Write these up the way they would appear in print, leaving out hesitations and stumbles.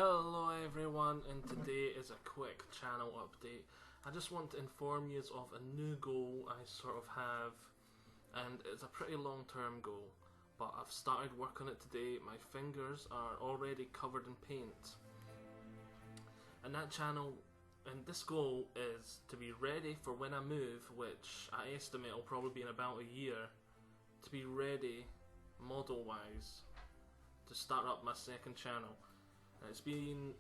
Hello everyone, and today is a quick channel update. I just want to inform you of a new goal I sort of have, and it's a pretty long term goal, but I've started work on it today. My fingers are already covered in paint. And that channel, and this goal is to be ready for when I move, which I estimate will probably be in about a year, to be ready model wise to start up my second channel. And it's been,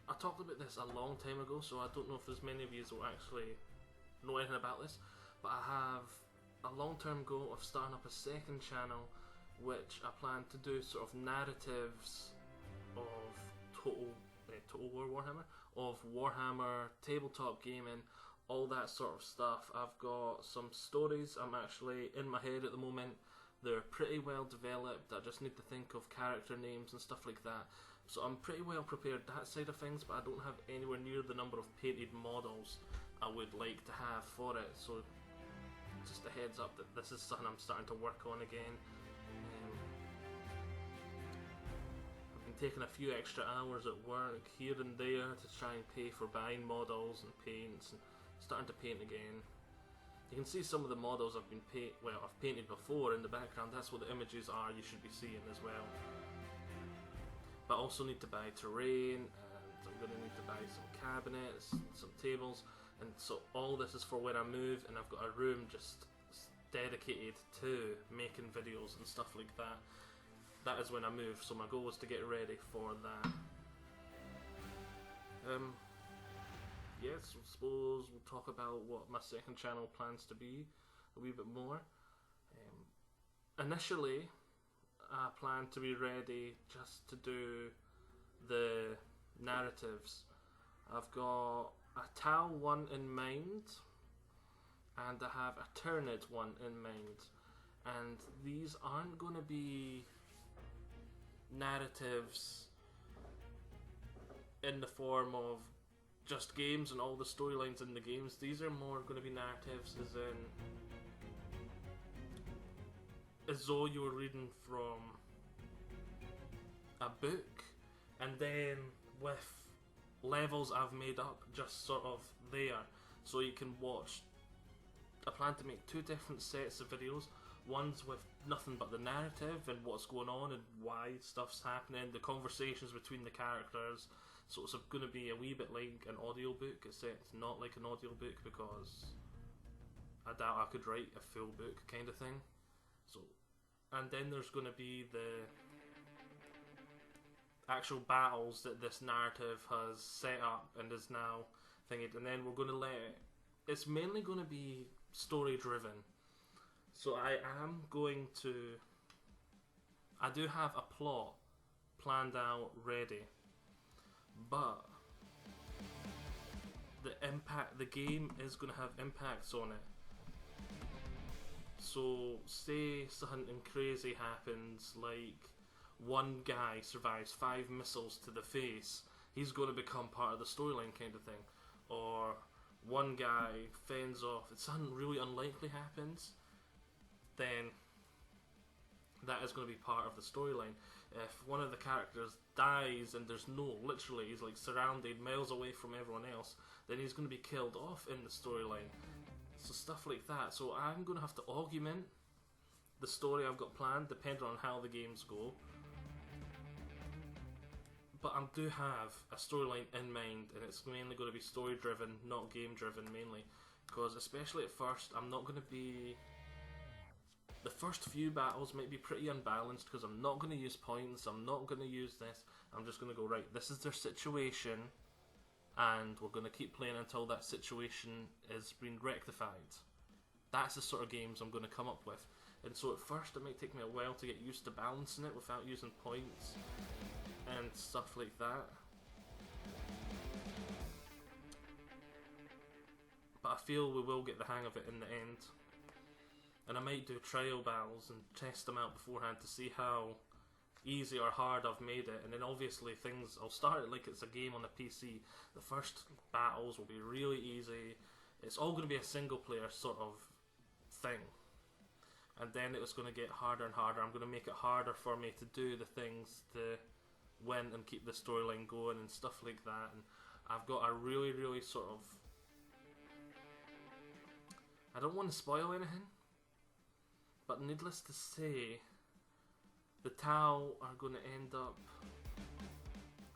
I talked about this a long time ago, so I don't know if there's many of you who will actually know anything about this, but I have a long-term goal of starting up a second channel which I plan to do sort of narratives of Total War Warhammer, of Warhammer, tabletop gaming, all that sort of stuff. I've got some stories I'm actually in my head at the moment. They're pretty well developed. I just need to think of character names and stuff like that. So I'm pretty well prepared that side of things, but I don't have anywhere near the number of painted models I would like to have for it. So just a heads up that this is something I'm starting to work on again. I've been taking a few extra hours at work here and there to try and pay for buying models and paints and starting to paint again. You can see some of the models I've painted before in the background. That's what the images are you should be seeing as well. But I also need to buy terrain, and I'm going to need to buy some cabinets, some tables, and so all this is for when I move, and I've got a room just dedicated to making videos and stuff like that. That is when I move, so my goal is to get ready for that. Yes, I suppose we'll talk about what my second channel plans to be a wee bit more. Initially, I plan to be ready just to do the narratives. I've got a Tau one in mind, and I have a Tyranid one in mind, and these aren't going to be narratives in the form of just games and all the storylines in the games. These are more going to be narratives as though you were reading from a book, and then with levels I've made up just sort of there, so you can watch. I plan to make two different sets of videos. One's with nothing but the narrative and what's going on and why stuff's happening, the conversations between the characters. So it's going to be a wee bit like an audiobook, except not like an audiobook, because I doubt I could write a full book kind of thing. So, and then there's going to be the actual battles that this narrative has set up and is now thinking, and then we're going to let it, it's mainly going to be story driven. So I do have a plot planned out, ready, but the game is going to have impacts on it. So say something crazy happens, like one guy survives 5 missiles to the face, he's going to become part of the storyline kind of thing. Or one guy fends off, if something really unlikely happens, then that is going to be part of the storyline. If one of the characters dies and literally he's like surrounded miles away from everyone else, then he's going to be killed off in the storyline. So stuff like that. So I'm going to have to augment the story I've got planned depending on how the games go. But I do have a storyline in mind, and it's mainly going to be story driven, not game driven mainly. Because especially at first, I'm not going to be... The first few battles might be pretty unbalanced because I'm not going to use points, I'm not going to use this. I'm just going to go, right, this is their situation, and we're going to keep playing until that situation is being rectified. That's the sort of games I'm going to come up with. And so at first it might take me a while to get used to balancing it without using points and stuff like that. But I feel we will get the hang of it in the end. And I might do trial battles and test them out beforehand to see how easy or hard I've made it. And then obviously I'll start it like it's a game on a PC. The first battles will be really easy. It's all going to be a single player sort of thing. And then it's going to get harder and harder. I'm going to make it harder for me to do the things, the win and keep the storyline going and stuff like that. And I've got a really, really sort of... I don't want to spoil anything, but needless to say, the Tau are going to end up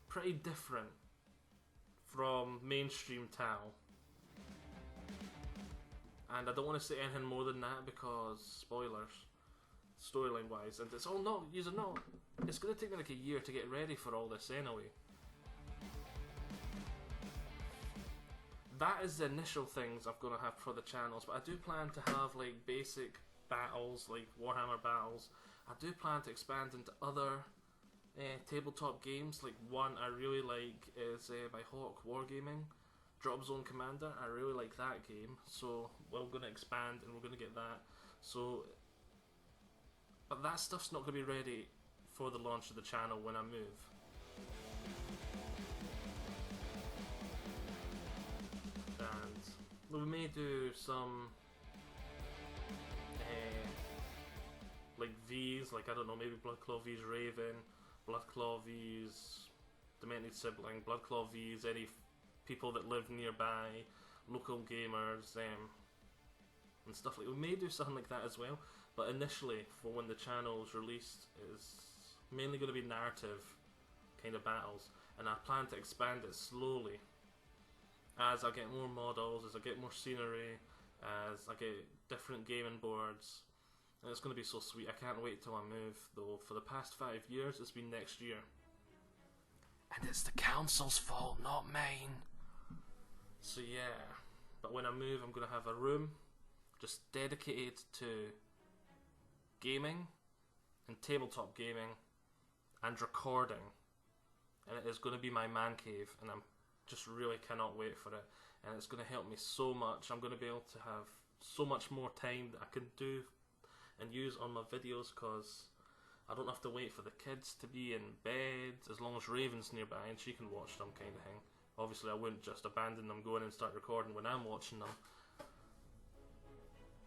pretty different from mainstream Tau. And I don't want to say anything more than that because spoilers, storyline wise, and it's all not, it's going to take me like a year to get ready for all this anyway. That is the initial things I'm going to have for the channels, but I do plan to have like basic battles, like Warhammer battles. I do plan to expand into other tabletop games. Like one I really like is by Hawk Wargaming, Drop Zone Commander. I really like that game, so we're going to expand and we're going to get that. So, but that stuff's not going to be ready for the launch of the channel when I move. And we may do some like V's, like I don't know, maybe Bloodclaw V's Raven, Bloodclaw V's Demented Sibling, Bloodclaw V's any people that live nearby, local gamers, and stuff like that. We may do something like that as well, but initially, for when the channel is released, is mainly going to be narrative kind of battles, and I plan to expand it slowly as I get more models, as I get more scenery, as I get different gaming boards. And it's going to be so sweet. I can't wait till I move, though. For the past 5 years, it's been next year. And it's the council's fault, not mine. So yeah. But when I move, I'm going to have a room just dedicated to gaming and tabletop gaming and recording. And it is going to be my man cave. And I'm just really cannot wait for it. And it's going to help me so much. I'm going to be able to have so much more time that I can do and use on my videos, because I don't have to wait for the kids to be in bed, as long as Raven's nearby and she can watch them, kind of thing. Obviously I wouldn't just abandon them, go in and start recording when I'm watching them.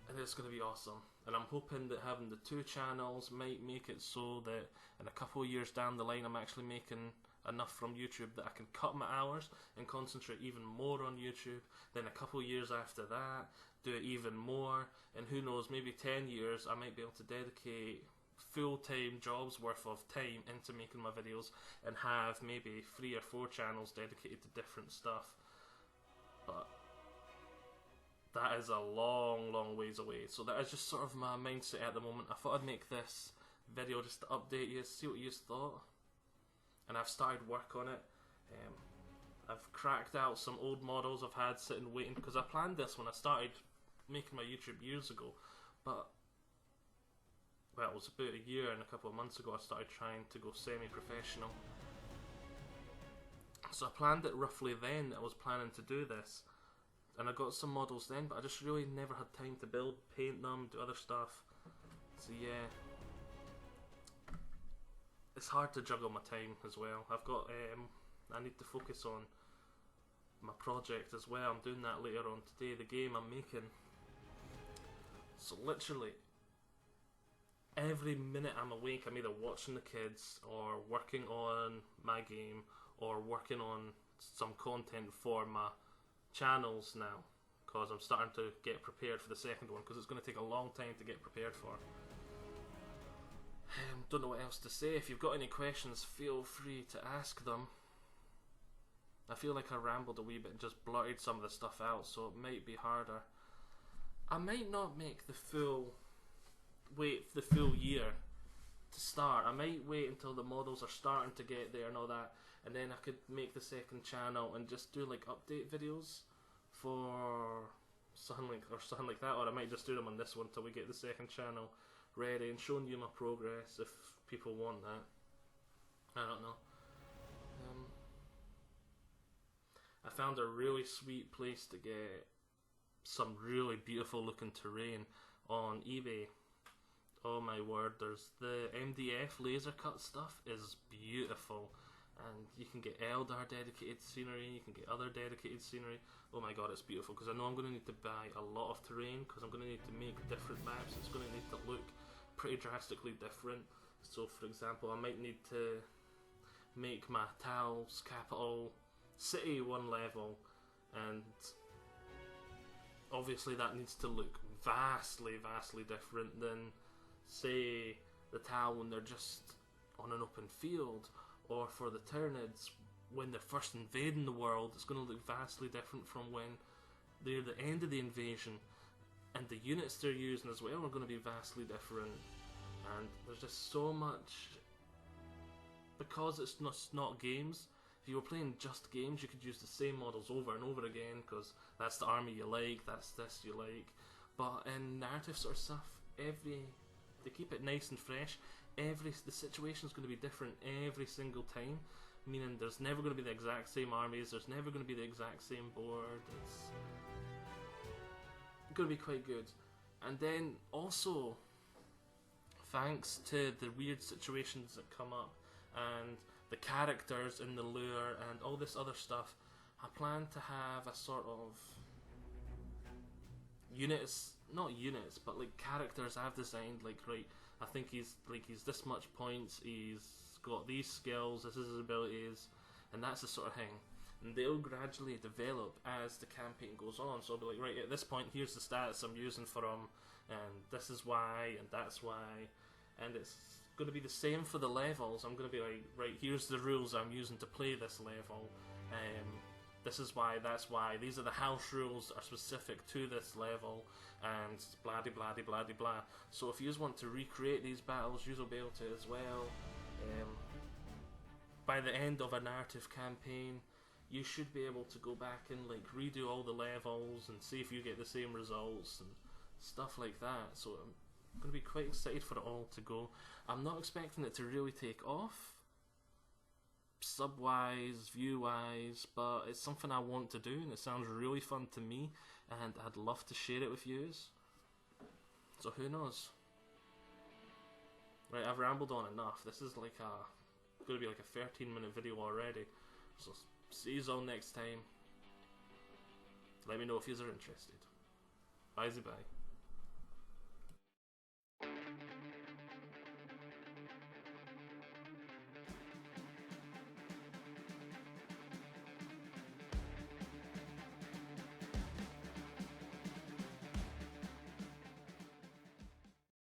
And it's going to be awesome. And I'm hoping that having the 2 channels might make it so that in a couple of years down the line I'm actually making enough from YouTube that I can cut my hours and concentrate even more on YouTube. Then a couple of years after that, do it even more, and who knows, maybe 10 years I might be able to dedicate full-time jobs worth of time into making my videos and have maybe 3 or 4 channels dedicated to different stuff. But that is a long, long ways away. So that is just sort of my mindset at the moment. I thought I'd make this video just to update you, see what you thought. And I've started work on it. I've cracked out some old models I've had sitting waiting, because I planned this when I started making my YouTube years ago, but well, it was about a year and a couple of months ago I started trying to go semi-professional. So I planned it roughly then that I was planning to do this, and I got some models then, but I just really never had time to build, paint them, do other stuff. So yeah, it's hard to juggle my time as well. I've got I need to focus on my project as well. I'm doing that later on today, the game I'm making. So literally every minute I'm awake, I'm either watching the kids or working on my game or working on some content for my channels now, because I'm starting to get prepared for the second one, because it's going to take a long time to get prepared for. Don't know what else to say. If you've got any questions, feel free to ask them. I feel like I rambled a wee bit and just blurted some of the stuff out, so it might be harder. I might not make the full year to start. I might wait until the models are starting to get there and all that, and then I could make the second channel and just do like update videos for something like that, or I might just do them on this one till we get the second channel ready and showing you my progress if people want that. I don't know. I found a really sweet place to get some really beautiful looking terrain on eBay. Oh my word, there's the MDF laser cut stuff is beautiful, and you can get Eldar dedicated scenery, you can get other dedicated scenery. Oh my god, it's beautiful, because I know I'm going to need to buy a lot of terrain, because I'm going to need to make different maps. It's going to need to look pretty drastically different. So for example, I might need to make my Tal's capital city one level, and obviously that needs to look vastly different than, say, the Tal when they're just on an open field, or for the Tyranids when they're first invading the world. It's going to look vastly different from when they're the end of the invasion, and the units they're using as well are going to be vastly different. And there's just so much, because it's not games. If you were playing just games, you could use the same models over and over again because that's the army you like, that's this you like. But in narrative sort of stuff, they keep it nice and fresh. The situation's going to be different every single time, meaning there's never going to be the exact same armies, there's never going to be the exact same board. It's going to be quite good. And then also, thanks to the weird situations that come up and the characters in the lure and all this other stuff, I plan to have a sort of not units, but like characters I've designed. Like, right, I think he's this much points, he's got these skills, this is his abilities, and that's the sort of thing. And they'll gradually develop as the campaign goes on. So I'll be like, right, at this point, here's the stats I'm using for him, and this is why, and that's why. And it's going to be the same for the levels. I'm going to be like, right, here's the rules I'm using to play this level. This is why, that's why. These are the house rules that are specific to this level, and blah de blah de blah de blah. So if you just want to recreate these battles, you'll be able to as well. By the end of a narrative campaign, you should be able to go back and like redo all the levels and see if you get the same results and stuff like that. So I'm going to be quite excited for it all to go. I'm not expecting it to really take off, sub-wise, view-wise, but it's something I want to do and it sounds really fun to me, and I'd love to share it with yous. So who knows? Right, I've rambled on enough. This is like going to be like a 13-minute video already. So see you all next time. Let me know if yous are interested. Bye-bye.